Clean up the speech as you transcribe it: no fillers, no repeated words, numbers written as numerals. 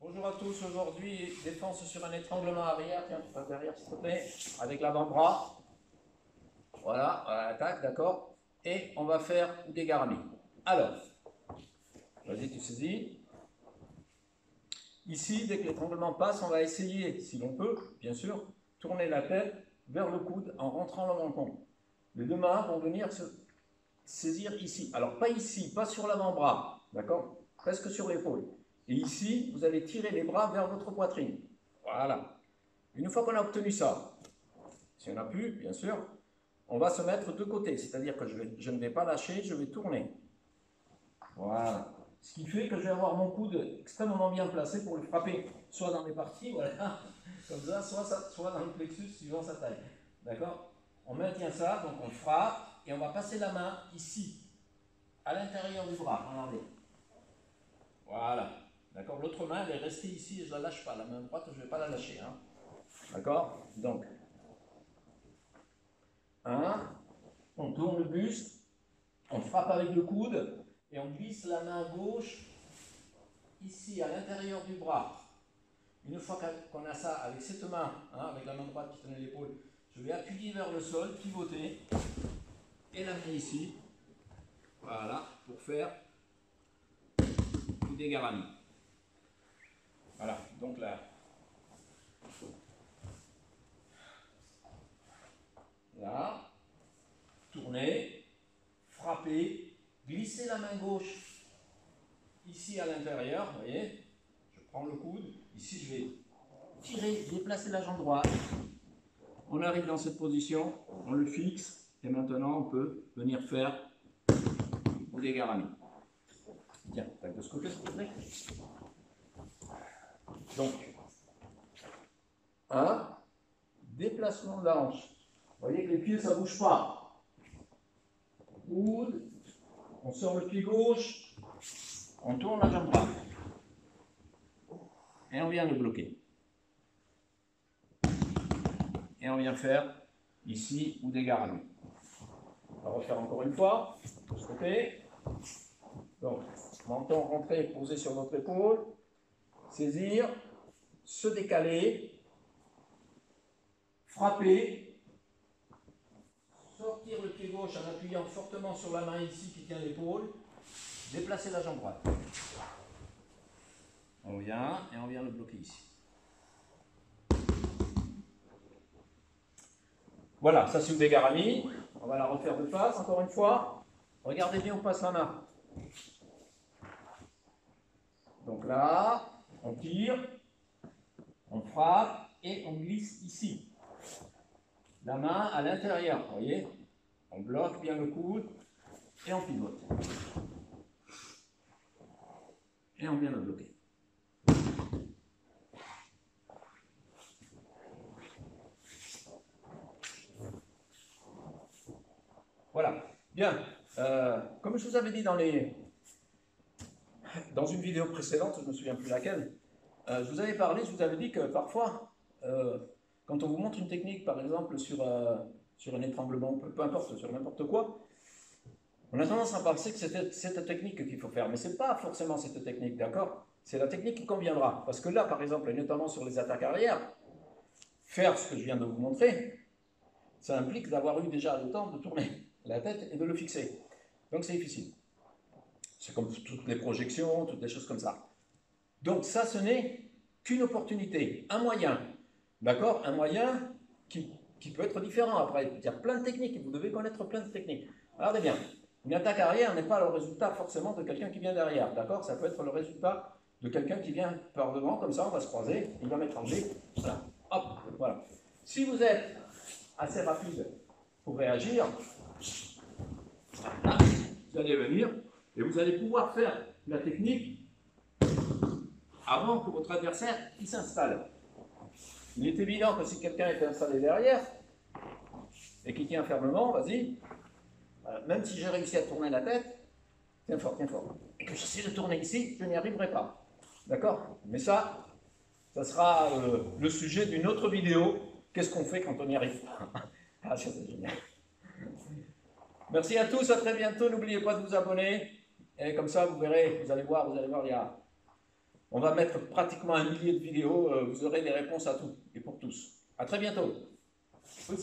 Bonjour à tous, aujourd'hui défense sur un étranglement arrière, tiens tu passes derrière s'il te plaît, avec l'avant-bras, voilà, tac, d'accord, et on va faire des garamis. Alors, vas-y tu saisis, ici dès que l'étranglement passe, on va essayer, si l'on peut, bien sûr, tourner la tête vers le coude en rentrant le menton. Les deux mains vont venir se saisir ici, alors pas ici, pas sur l'avant-bras, d'accord, presque sur l'épaule. Et ici, vous allez tirer les bras vers votre poitrine. Voilà. Une fois qu'on a obtenu ça, si on a pu, bien sûr, on va se mettre de côté. C'est-à-dire que je ne vais pas lâcher, je vais tourner. Voilà. Ce qui fait que je vais avoir mon coude extrêmement bien placé pour le frapper, soit dans les parties, voilà, comme ça, soit dans le plexus suivant sa taille. D'accord? On maintient ça, donc on frappe, et on va passer la main ici, à l'intérieur du bras. Regardez. Voilà. D'accord? L'autre main, elle est restée ici et je ne la lâche pas. La main droite, je ne vais pas la lâcher. Hein. D'accord? Donc, 1, on tourne le buste, on frappe avec le coude et on glisse la main gauche ici, à l'intérieur du bras. Une fois qu'on a ça avec cette main, hein, avec la main droite qui tenait l'épaule, je vais appuyer vers le sol, pivoter et l'amener ici. Voilà, pour faire des garamis. Voilà, donc là, tourner, frapper, glisser la main gauche ici à l'intérieur, vous voyez, je prends le coude, ici je vais tirer, déplacer la jambe droite, on arrive dans cette position, on le fixe, et maintenant on peut venir faire des garamis. Tiens, tac de ce côté s'il te plaît. Donc, 1, déplacement de la hanche. Vous voyez que les pieds ça ne bouge pas. Coude, on sort le pied gauche, on tourne la jambe droite. Et on vient le bloquer. Et on vient faire ici ou des garamis. On va refaire encore une fois, de ce côté. Donc, menton rentré, posé sur notre épaule, saisir, se décaler, frapper, sortir le pied gauche en appuyant fortement sur la main ici qui tient l'épaule, déplacer la jambe droite. On vient et on vient le bloquer ici. Voilà, ça c'est une des garamis. On va la refaire de face, encore une fois. Regardez bien où passe la main. Donc là, on tire, on frappe et on glisse ici. La main à l'intérieur, vous voyez. On bloque bien le coude et on pivote. Et on vient le bloquer. Voilà. Bien. Comme je vous avais dit dans une vidéo précédente, je ne me souviens plus laquelle, je vous avais parlé, je vous avais dit que parfois, quand on vous montre une technique, par exemple sur un étranglement, peu importe, sur n'importe quoi, on a tendance à penser que c'est cette technique qu'il faut faire, mais ce n'est pas forcément cette technique, d'accord? C'est la technique qui conviendra. Parce que là, par exemple, et notamment sur les attaques arrière, faire ce que je viens de vous montrer, ça implique d'avoir eu déjà le temps de tourner la tête et de le fixer. Donc c'est difficile. C'est comme toutes les projections, toutes les choses comme ça. Donc ça, ce n'est qu'une opportunité, un moyen. D'accord? Un moyen qui peut être différent après. Il y a plein de techniques, vous devez connaître plein de techniques. Regardez bien, une attaque arrière n'est pas le résultat forcément de quelqu'un qui vient derrière. D'accord? Ça peut être le résultat de quelqu'un qui vient par devant, comme ça, on va se croiser, il va m'étranger. Voilà. Hop, voilà. Si vous êtes assez rapide pour réagir, vous allez venir et vous allez pouvoir faire la technique avant que votre adversaire s'installe. Il est évident que si quelqu'un est installé derrière et qui tient fermement, vas-y, même si j'ai réussi à tourner la tête, tiens fort, et que j'essaie de tourner ici, je n'y arriverai pas. D'accord? Mais ça sera le sujet d'une autre vidéo. Qu'est-ce qu'on fait quand on n'y arrive pas? Ah, ça c'est génial. Merci à tous, à très bientôt. N'oubliez pas de vous abonner. Et comme ça, vous verrez, vous allez voir, il y a On va mettre pratiquement 1 millier de vidéos, vous aurez des réponses à tout et pour tous. À très bientôt. Oui.